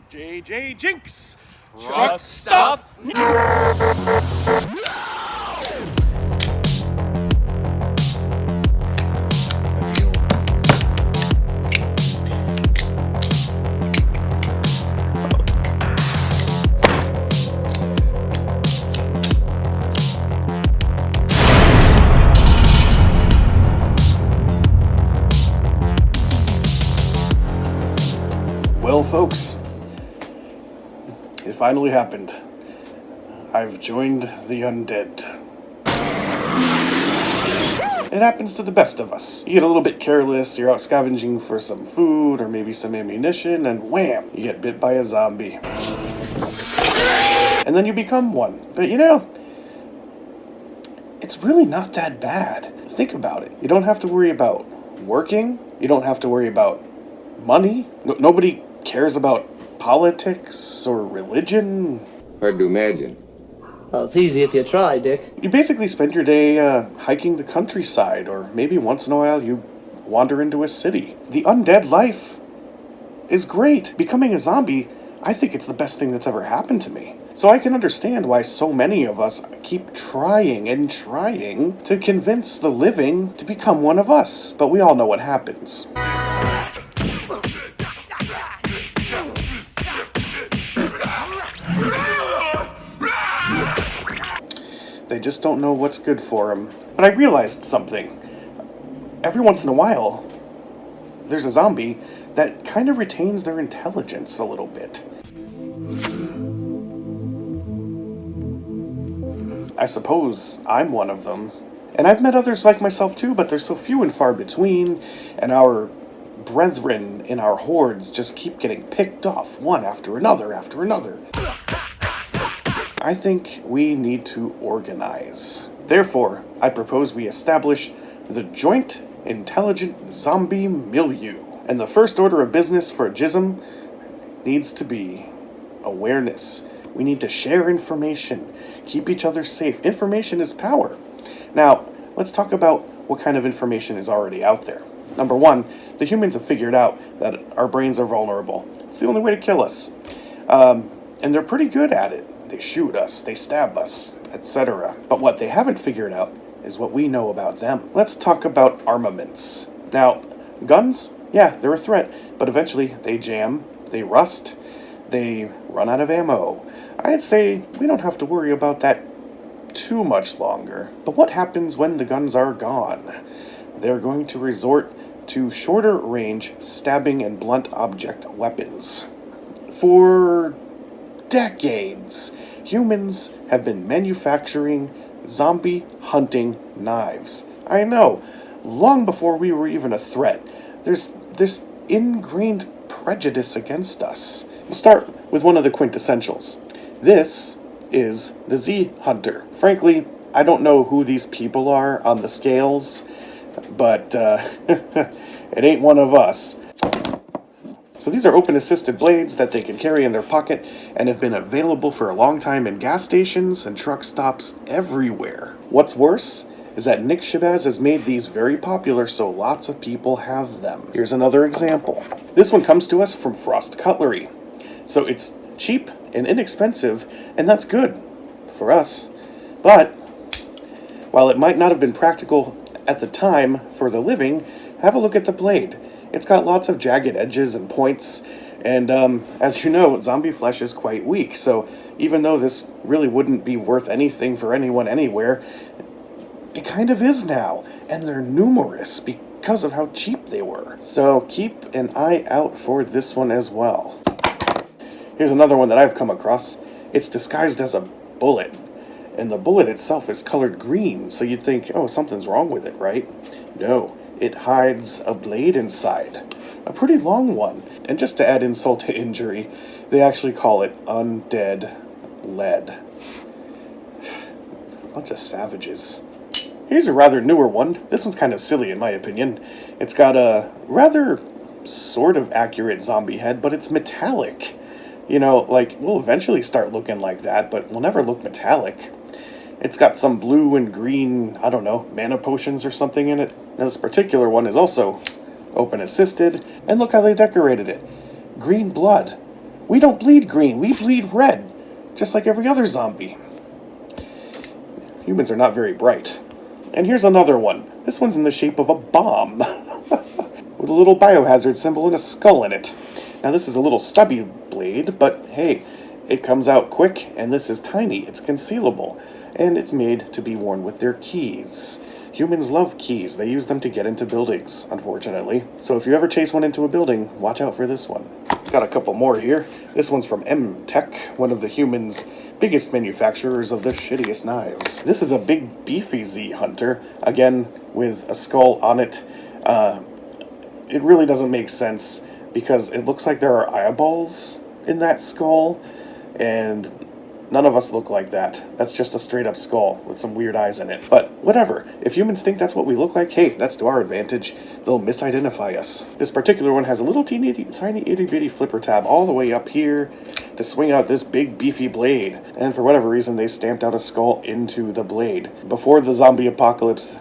Jinks! Truck stop! Well, folks, it finally happened. I've joined the Undead. It happens to the best of us. You get a little bit careless, you're out scavenging for some food or maybe some ammunition, and wham, you get bit by a zombie. And then you become one. But you know, it's really not that bad. Think about it. You don't have to worry about working. You don't have to worry about money. Nobody cares about politics or religion. Hard to imagine. Well, it's easy if you try, Dick. You basically spend your day hiking the countryside, or maybe once in a while you wander into a city. The undead life is great. Becoming a zombie, I think it's the best thing that's ever happened to me. So I can understand why so many of us keep trying and trying to convince the living to become one of us. But we all know what happens. They just don't know what's good for them. But I realized something. Every once in a while, there's a zombie that kind of retains their intelligence a little bit. I suppose I'm one of them. And I've met others like myself too, but they're so few and far between, and our brethren in our hordes just keep getting picked off one after another after another. I think we need to organize. Therefore, I propose we establish the Joint Intelligent Zombie Milieu. And the first order of business for JISM needs to be awareness. We need to share information, keep each other safe. Information is power. Now, let's talk about what kind of information is already out there. Number one, the humans have figured out that our brains are vulnerable. It's the only way to kill us. And they're pretty good at it. They shoot us, they stab us, etc. But what they haven't figured out is what we know about them. Let's talk about armaments. Now, guns, yeah, they're a threat, but eventually they jam, they rust, they run out of ammo. I'd say we don't have to worry about that too much longer. But what happens when the guns are gone? They're going to resort to shorter range stabbing and blunt object weapons. For decades, humans have been manufacturing zombie hunting knives. I know, long before we were even a threat. There's this ingrained prejudice against us. We'll start with one of the quintessentials. This is the Z Hunter. Frankly, I don't know who these people are on the scales, but it ain't one of us. So these are open-assisted blades that they can carry in their pocket and have been available for a long time in gas stations and truck stops everywhere. What's worse is that Nick Shabazz has made these very popular, so lots of people have them. Here's another example. This one comes to us from Frost Cutlery. So it's cheap and inexpensive, and that's good for us. But while it might not have been practical at the time for the living, have a look at the blade. It's got lots of jagged edges and points, and as you know, zombie flesh is quite weak, so even though this really wouldn't be worth anything for anyone anywhere, it kind of is now, and they're numerous because of how cheap they were. So keep an eye out for this one as well. Here's another one that I've come across. It's disguised as a bullet, and the bullet itself is colored green, so you'd think, oh, something's wrong with it, right? No. It hides a blade inside, a pretty long one. And just to add insult to injury, they actually call it Undead lead. Bunch of savages. Here's a rather newer one. This one's kind of silly in my opinion. It's got a rather sort of accurate zombie head, but it's metallic. You know, like, we'll eventually start looking like that, but we'll never look metallic. It's got some blue and green, I don't know, mana potions or something in it. Now this particular one is also open assisted, and look how they decorated it. Green blood. We don't bleed green, we bleed red, just like every other zombie. Humans are not very bright. And here's another one. This one's in the shape of a bomb, with a little biohazard symbol and a skull in it. Now this is a little stubby blade, but hey, it comes out quick, and this is tiny, it's concealable, and it's made to be worn with their keys. Humans love keys. They use them to get into buildings, unfortunately. So if you ever chase one into a building, watch out for this one. Got a couple more here. This one's from M-Tech, one of the humans' biggest manufacturers of the shittiest knives. This is a big beefy Z Hunter, again with a skull on it. It really doesn't make sense because it looks like there are eyeballs in that skull, and none of us look like that. That's just a straight up skull with some weird eyes in it. But whatever. If humans think that's what we look like, hey, that's to our advantage. They'll misidentify us. This particular one has a little tiny itty bitty flipper tab all the way up here to swing out this big beefy blade. And for whatever reason, they stamped out a skull into the blade. Before the zombie apocalypse,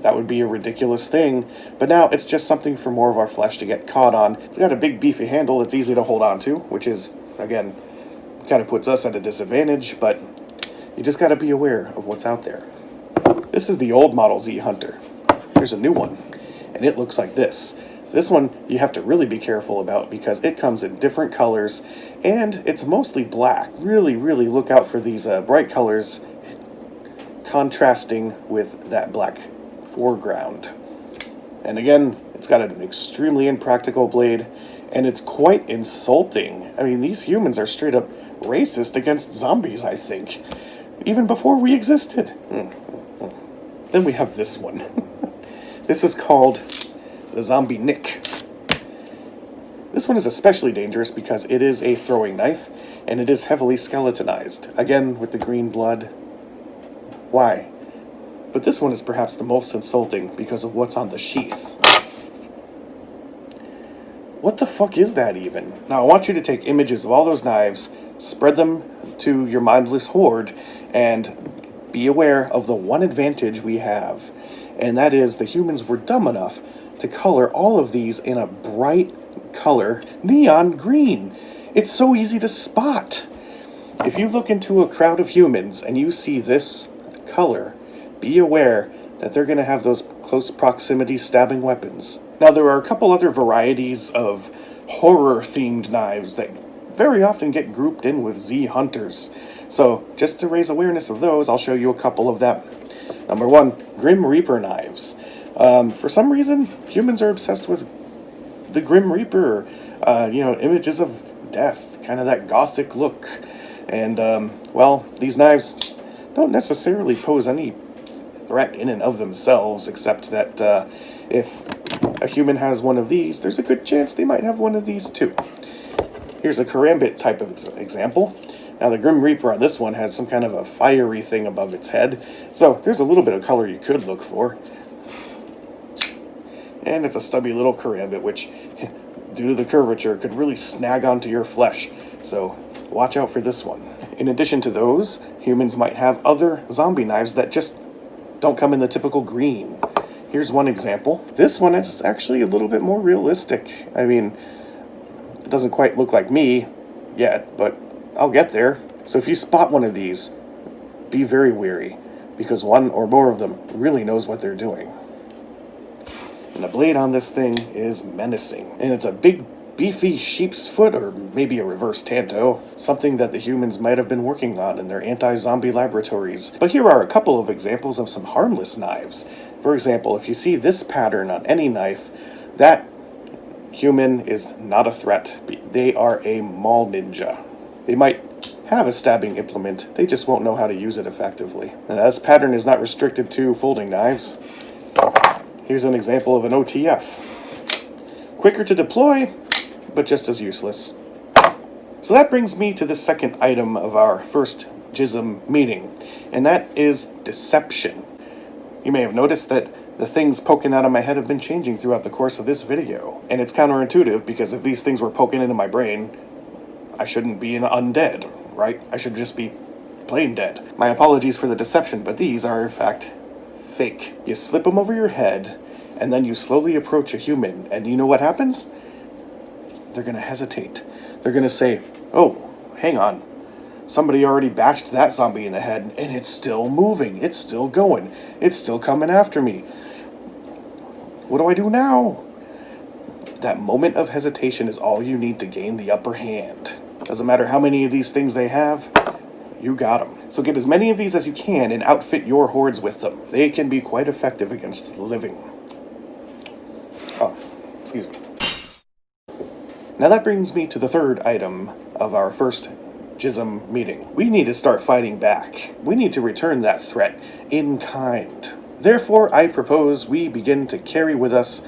that would be a ridiculous thing, but now it's just something for more of our flesh to get caught on. It's got a big beefy handle that's easy to hold on to, which is, again, kind of puts us at a disadvantage, but you just got to be aware of what's out there. This is the old model Z Hunter. Here's a new one, and it looks like this. This one you have to really be careful about because it comes in different colors, and it's mostly black. Really, really look out for these bright colors contrasting with that black foreground. And again, it's got an extremely impractical blade, and it's quite insulting. I mean, these humans are straight up racist against zombies, I think. Even before we existed. Then we have this one. This is called the Zombie Nick. This one is especially dangerous because it is a throwing knife, and it is heavily skeletonized. Again, with the green blood. Why? But this one is perhaps the most insulting because of what's on the sheath. What the fuck is that even? Now I want you to take images of all those knives, spread them to your mindless horde, and be aware of the one advantage we have. And that is the humans were dumb enough to color all of these in a bright color, neon green. It's so easy to spot. If you look into a crowd of humans and you see this color, be aware that they're going to have those close proximity stabbing weapons. Now, there are a couple other varieties of horror-themed knives that very often get grouped in with Z Hunters. So, just to raise awareness of those, I'll show you a couple of them. Number one, Grim Reaper knives. For some reason, humans are obsessed with the Grim Reaper, images of death, kind of that gothic look. And, well, these knives don't necessarily pose any threat in and of themselves, except that if a human has one of these, there's a good chance they might have one of these too. Here's a karambit type of example. Now the Grim Reaper on this one has some kind of a fiery thing above its head, so there's a little bit of color you could look for. And it's a stubby little karambit, which, due to the curvature, could really snag onto your flesh, so watch out for this one. In addition to those, humans might have other zombie knives that just don't come in the typical green. Here's one example. This one is actually a little bit more realistic. I mean, it doesn't quite look like me yet, but I'll get there. So if you spot one of these, be very wary, because one or more of them really knows what they're doing. And the blade on this thing is menacing, and it's a big beefy sheep's foot, or maybe a reverse tanto, something that the humans might have been working on in their anti-zombie laboratories. But here are a couple of examples of some harmless knives. For example, if you see this pattern on any knife, that human is not a threat. They are a mall ninja. They might have a stabbing implement, they just won't know how to use it effectively. And this pattern is not restricted to folding knives. Here's an example of an OTF. Quicker to deploy, but just as useless. So that brings me to the second item of our first JISM meeting, and that is deception. You may have noticed that the things poking out of my head have been changing throughout the course of this video, and it's counterintuitive because if these things were poking into my brain, I shouldn't be an undead, right? I should just be plain dead. My apologies for the deception, but these are in fact fake. You slip them over your head, and then you slowly approach a human, and you know what happens? They're going to hesitate. They're going to say, oh, hang on. Somebody already bashed that zombie in the head, and it's still moving. It's still going. It's still coming after me. What do I do now? That moment of hesitation is all you need to gain the upper hand. Doesn't matter how many of these things they have, you got them. So get as many of these as you can and outfit your hordes with them. They can be quite effective against the living. Oh, excuse me. Now that brings me to the third item of our first Jism meeting. We need to start fighting back. We need to return that threat in kind. Therefore, I propose we begin to carry with us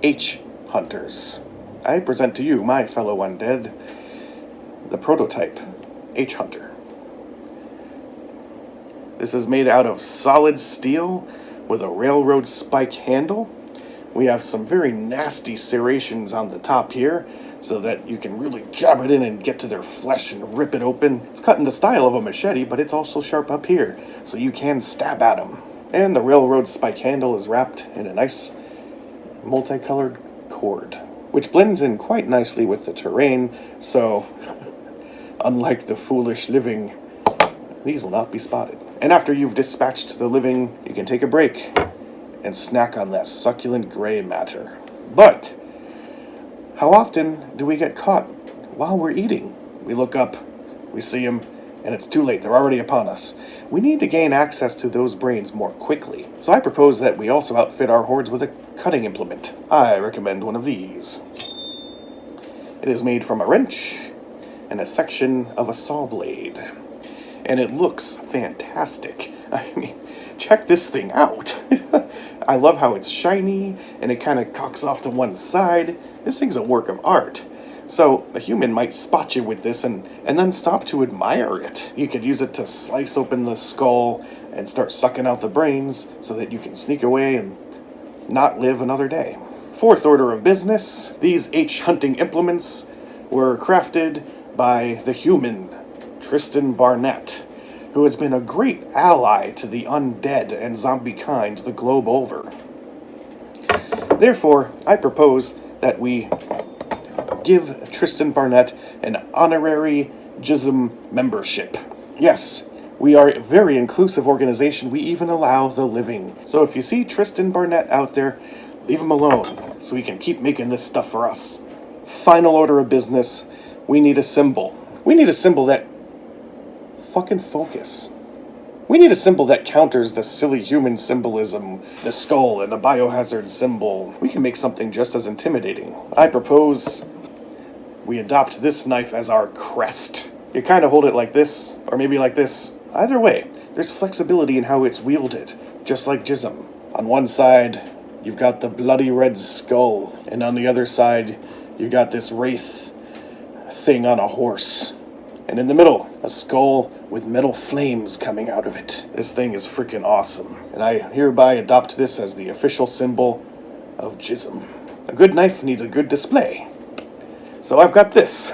H-Hunters. I present to you, my fellow undead, the prototype H-Hunter. This is made out of solid steel with a railroad spike handle. We have some very nasty serrations on the top here so that you can really jab it in and get to their flesh and rip it open. It's cut in the style of a machete, but it's also sharp up here, so you can stab at them. And the railroad spike handle is wrapped in a nice multicolored cord, which blends in quite nicely with the terrain, so unlike the foolish living, these will not be spotted. And after you've dispatched the living, you can take a break and snack on that succulent gray matter. But how often do we get caught while we're eating? We look up, we see them, and it's too late. They're already upon us. We need to gain access to those brains more quickly. So I propose that we also outfit our hordes with a cutting implement. I recommend one of these. It is made from a wrench and a section of a saw blade. And it looks fantastic. I mean, check this thing out. I love how it's shiny, and it kind of cocks off to one side. This thing's a work of art. So a human might spot you with this and then stop to admire it. You could use it to slice open the skull and start sucking out the brains so that you can sneak away and not live another day. Fourth order of business, these H-hunting implements were crafted by the human, Tristan Barnett, who has been a great ally to the undead and zombie kind the globe over. Therefore, I propose that we give Tristan Barnett an honorary Jism membership. Yes, we are a very inclusive organization. We even allow the living. So if you see Tristan Barnett out there, leave him alone so he can keep making this stuff for us. Final order of business, we need a symbol. We need a symbol that fucking focus. We need a symbol that counters the silly human symbolism, the skull and the biohazard symbol. We can make something just as intimidating. I propose we adopt this knife as our crest. You kind of hold it like this, or maybe like this. Either way, there's flexibility in how it's wielded, just like Jism. On one side, you've got the bloody red skull, and on the other side, you got this wraith thing on a horse. And in the middle, a skull with metal flames coming out of it. This thing is freaking awesome. And I hereby adopt this as the official symbol of Jism. A good knife needs a good display. So I've got this.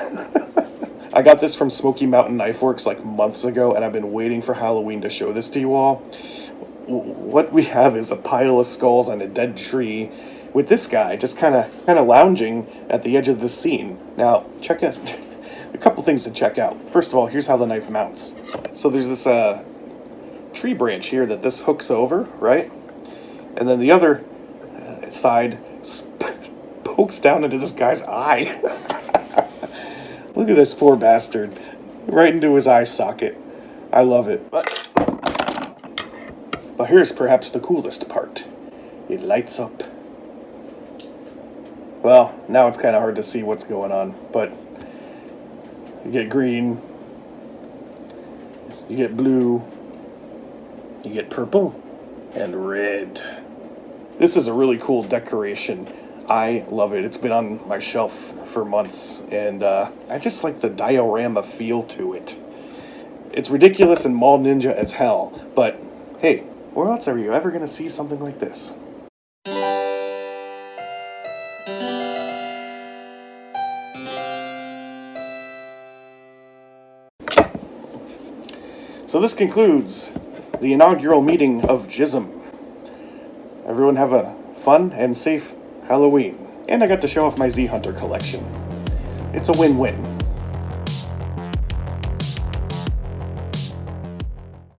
I got this from Smoky Mountain Knife Works like months ago, and I've been waiting for Halloween to show this to you all. What we have is a pile of skulls on a dead tree with this guy just kind of lounging at the edge of the scene. Now, check it. A couple things to check out. First of all, here's how the knife mounts. So there's this tree branch here that this hooks over, right? And then the other side pokes down into this guy's eye. Look at this poor bastard. Right into his eye socket. I love it. But here's perhaps the coolest part. It lights up. Well, now it's kind of hard to see what's going on, but you get green, you get blue, you get purple, and red. This is a really cool decoration. I love it. It's been on my shelf for months, and I just like the diorama feel to it. It's ridiculous and mall ninja as hell, but hey, where else are you ever going to see something like this? So this concludes the inaugural meeting of Jism. Everyone have a fun and safe Halloween. And I got to show off my Z Hunter collection. It's a win-win.